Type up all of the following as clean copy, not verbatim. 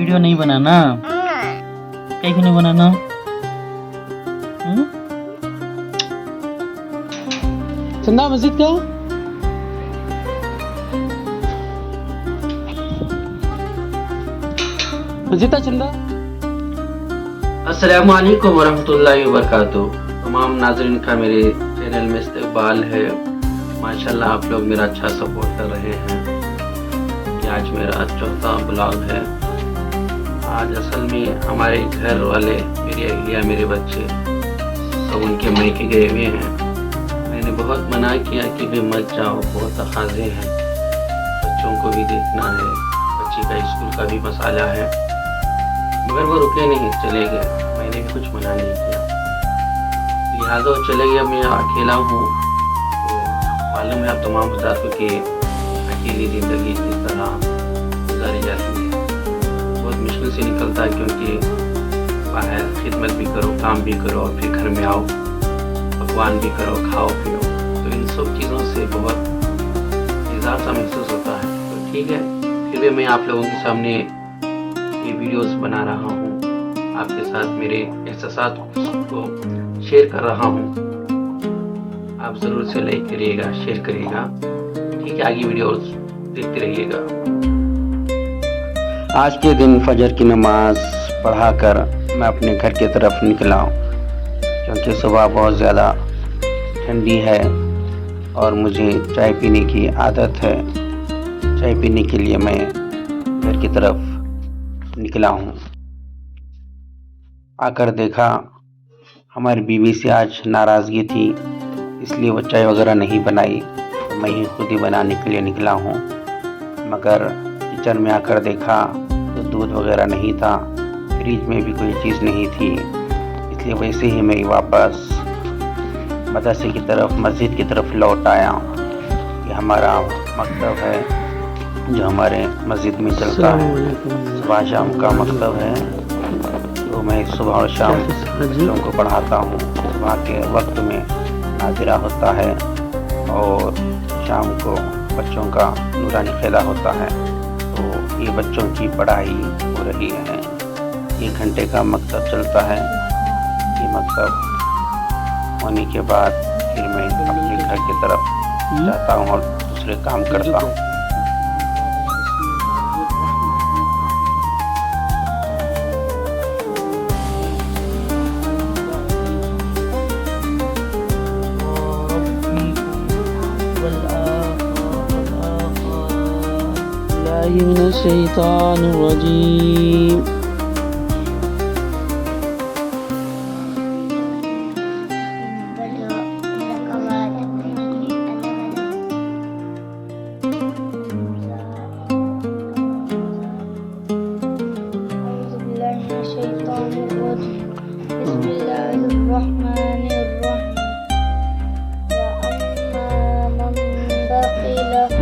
Video नहीं बनाना, क्या क्यों नहीं बनाना? चंदा मस्जिद का मस्जिद का चंदा। अस्सलामु अलैकुम वरहमतुल्लाहि वबरकातुहू। तमाम नाज़रीन का मेरे चैनल में इस्तकबाल है। माशाल्लाह आप लोग मेरा अच्छा सपोर्ट कर रहे हैं। ये आज मेरा चौथा ब्लॉग है। आज असल में हमारे घर वाले, मेरी अहलिया, मेरे बच्चे सब उनके मायके गए हुए हैं। मैंने बहुत मना किया कि भी मत जाओ, बहुत तकाज़े हैं, बच्चों को भी देखना है, बच्ची का स्कूल का भी मसाला है, मगर वो रुके नहीं, चले गए। मैंने भी कुछ मना नहीं किया, लिहाजा वो चले गए। मैं अकेला हूँ, तो मालूम है आप तमाम हज़रात को कि अकेली ज़िंदगी किस तरह गुजारी जाती है। बहुत मुश्किल से निकलता है, क्योंकि बाहर खिदमत भी करो, काम भी करो, और फिर घर में आओ, पकवान भी करो, खाओ पियो, तो इन सब चीज़ों से बहुत इज़ाफ़ा सा महसूस होता है। तो ठीक है, फिर भी मैं आप लोगों के सामने ये वीडियोस बना रहा हूँ, आपके साथ मेरे एहसास को शेयर कर रहा हूँ। आप ज़रूर से लाइक करिएगा, शेयर करिएगा, ठीक है? आगे वीडियोस देखते रहिएगा। आज के दिन फजर की नमाज पढ़ाकर मैं अपने घर की तरफ निकला हूँ, क्योंकि सुबह बहुत ज़्यादा ठंडी है और मुझे चाय पीने की आदत है। चाय पीने के लिए मैं घर की तरफ निकला हूँ। आकर देखा हमारी बीवी से आज नाराज़गी थी, इसलिए वो चाय वगैरह नहीं बनाई, तो मैं ही खुद ही बनाने के लिए निकला हूँ। मगर किचन में आकर देखा तो दूध वगैरह नहीं था, फ्रिज में भी कोई चीज़ नहीं थी, इसलिए वैसे ही मैं वापस मदरसे की तरफ, मस्जिद की तरफ लौट आया। ये हमारा मकतब है जो हमारे मस्जिद में चलता है, सुबह शाम का मकतब है। तो मैं सुबह और शाम बच्चों को पढ़ाता हूँ। सुबह के वक्त में नाज़िरा होता है और शाम को बच्चों का नूरानी क़िदा होता है। तो ये बच्चों की पढ़ाई हो रही है। 1 घंटे का मकतब चलता है। ये मकतब होने के बाद फिर मैं अपने घर की तरफ जाता हूँ और दूसरे काम करता हूँ। मिनश्शैतानिर्रजीम।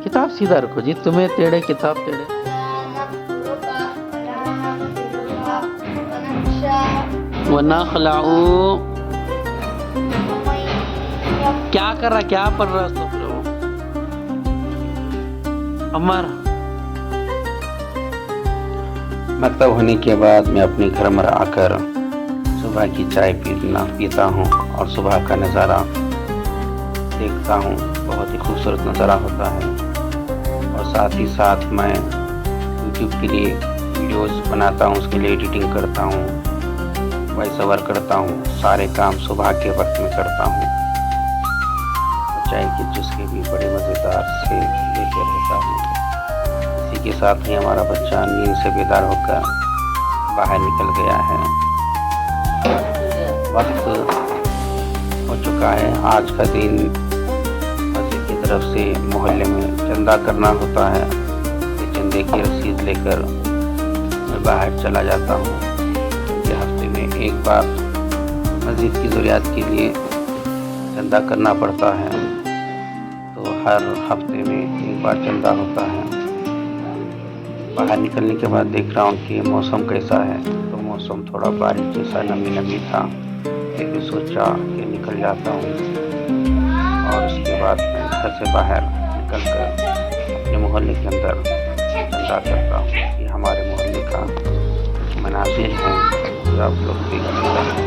किताब सीधा रखो जी, तुम्हें टेढ़े किताब टेढ़े। वनखलाउ, क्या कर रहा, क्या पढ़ रहा है अमर? मकतब होने के बाद मैं अपने घर में आकर सुबह की चाय पीता हूँ और सुबह का नज़ारा देखता हूँ। बहुत ही खूबसूरत नज़ारा होता है। और साथ ही साथ मैं यूट्यूब के लिए वीडियोस बनाता हूँ, उसके लिए एडिटिंग करता हूँ, वॉइस ओवर करता हूँ। सारे काम सुबह के वक्त में करता हूँ। चाय के चुस्के भी बड़े मज़ेदार से लेकर होता हूँ। इसी के साथ ही हमारा बच्चा नींद से बेदार होकर बाहर निकल गया है। वक्त हो चुका है। आज का दिन मस्जिद की तरफ से मोहल्ले में चंदा करना होता है। चंदे की रसीद लेकर मैं बाहर चला जाता हूँ। हफ्ते में एक बार मस्जिद की ज़रूरियात के लिए चंदा करना पड़ता है। तो हर हफ्ते में एक बार चंदा होता है। बाहर निकलने के बाद देख रहा हूँ कि मौसम कैसा है, तो मौसम थोड़ा बारिश जैसा नमी नमी था। फिर भी सोचा कि निकल जाता हूँ और उसके बाद मैं घर से बाहर निकल कर अपने मोहल्ले के अंदर चंदा करता हूँ। ये हमारे मोहल्ले का मनाजिर है जो आप लोग देख सकते हैं।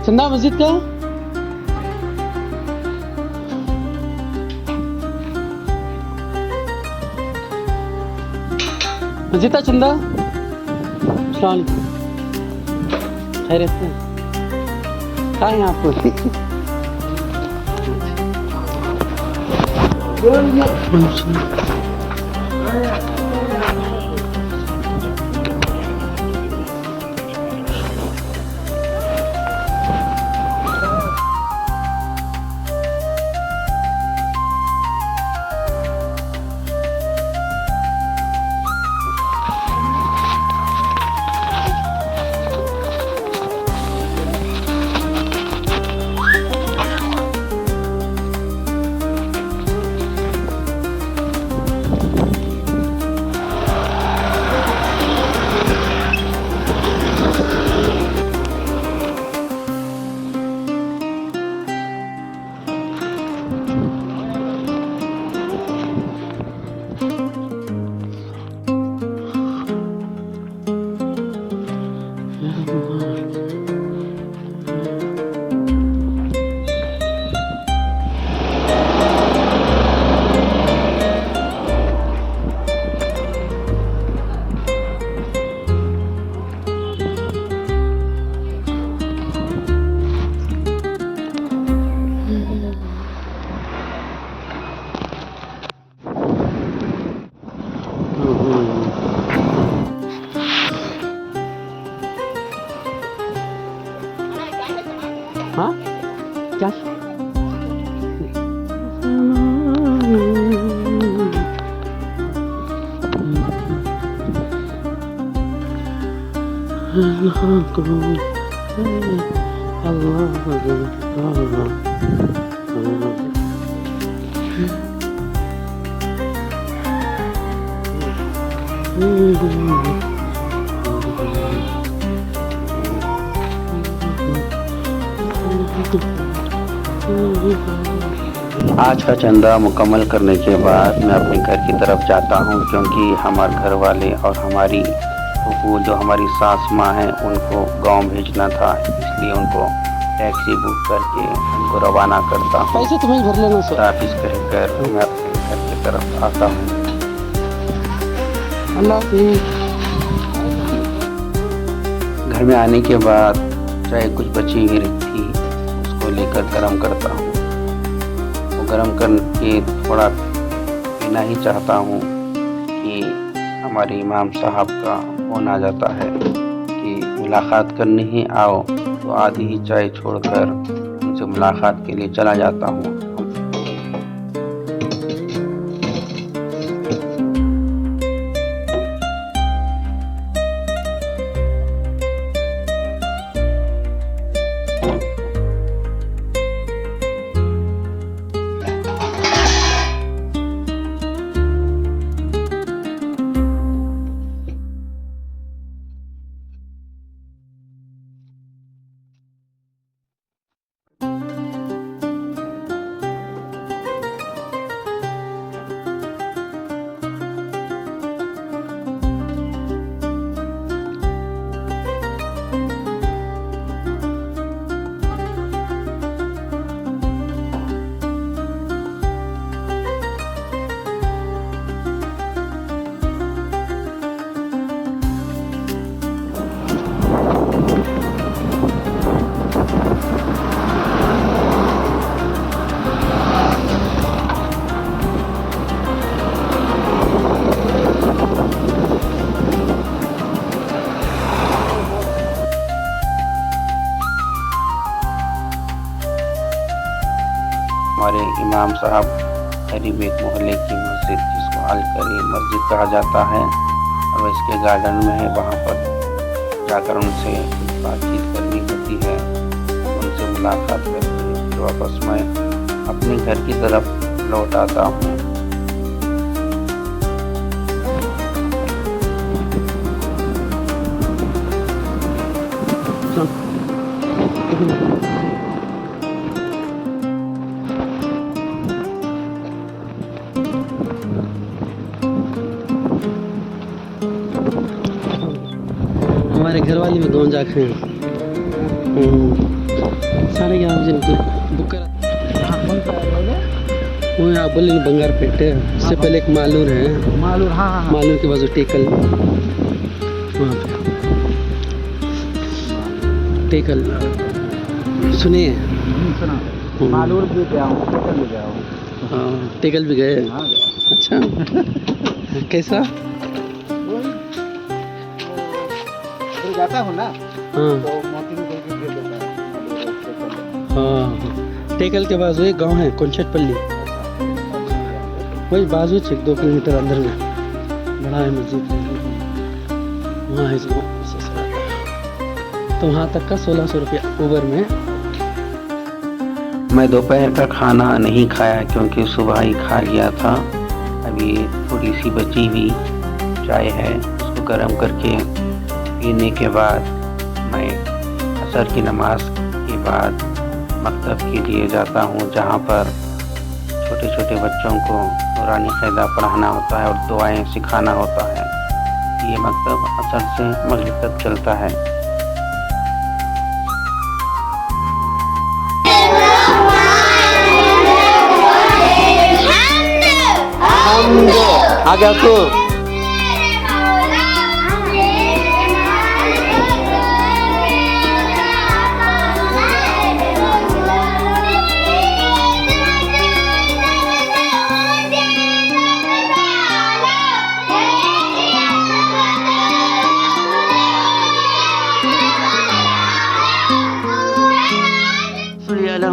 चंदा मस्जिद का मस्जिद का चंदा। अस्सलाम वालेकुम, खैरियत से कहाँ हैं आपको? हाँ क्या? आज का चंदा मुकम्मल करने के बाद मैं अपने घर की तरफ जाता हूँ, क्योंकि हमारे घर वाले और हमारी फूफू जो हमारी सास माँ हैं उनको गांव भेजना था, इसलिए उनको टैक्सी बुक करके उनको रवाना करता हूँ। पैसे तुम्हें भर लेना सर। ऑफिस कर मैं अपने घर की तरफ आता हूँ। अल्लाह हाफिज़। घर में आने के बाद चाय कुछ बची हुई थी, उसको लेकर गर्म करता हूँ। वो गर्म करके थोड़ा पीना ही चाहता हूँ कि हमारे इमाम साहब का फ़ोन आ जाता है कि मुलाकात करने ही आओ, तो आधी ही चाय छोड़कर उनसे मुलाकात के लिए चला जाता हूँ। हमारे इमाम साहब करीब एक मोहल्ले की मस्जिद जिसको अलकरी मस्जिद कहा जाता है और वह इसके गार्डन में है, वहाँ पर जाकर उनसे बातचीत करनी होती है, उनसे मुलाकात करके फिर वापस मैं अपने घर की तरफ लौट आता हूँ। हमारे घर वाले में गाँव जाके 11:30 बजे निकले बुक करा। वो यहाँ बोले बंगार पेट है, इससे पहले एक मालूर है, मालूर, हाँ हाँ मालूर के बाजू टेकल, वहाँ पे टेकल सुनिए। सुना, मालूर भी गया हूँ, टेकल भी गया हूँ। हाँ टेकल भी गए। हाँ गया। अच्छा कैसा? फिर जाता हूँ ना, हाँ तो मोती में करके दे देता है। हाँ टेकल के बाजू एक गांव है कोनशेटपल्ली, वही बाजू से 2 किलोमीटर अंदर में बड़ा है मस्जिद, वहाँ है इसको। तो वहाँ तक का 1600 रुपया उबर में। मैं दोपहर का खाना नहीं खाया क्योंकि सुबह ही खा लिया था। अभी थोड़ी सी बची हुई चाय है, उसको गर्म करके पीने के बाद मैं असर की नमाज के बाद मकतब के लिए जाता हूँ, जहाँ पर छोटे छोटे बच्चों को कुरानी क़ायदा पढ़ाना होता है और दुआएं सिखाना होता है। ये मकतब असर से मगरिब तक चलता है। आगे आपको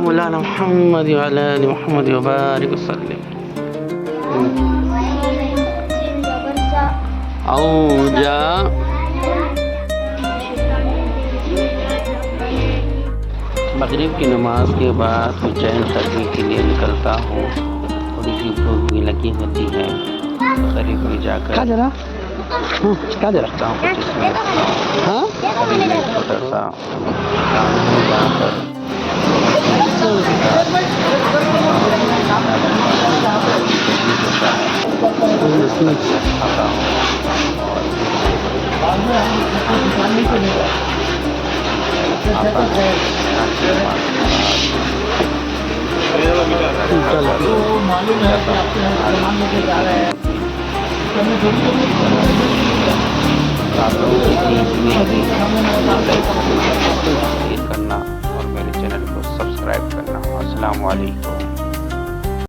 मौलाना मोहम्मद व अला आलि मोहम्मद व बारिक वसल्लम। औजा मगरिब की नमाज के बाद चैन करने के लिए निकलता हूँ। थोड़ी सी भूख भी लगी होती है, करीब में जाकर क्या जरा क्या जरा रखता हूँ 25 मिनट। हाँ करीब में छोटा सा काम है, जहाँ पर खाता हूँ मालूम है कि आपके सामान लेके जा रहे हैं, करना और मेरे चैनल को सब्सक्राइब करना। अस्सलाम वालेकुम।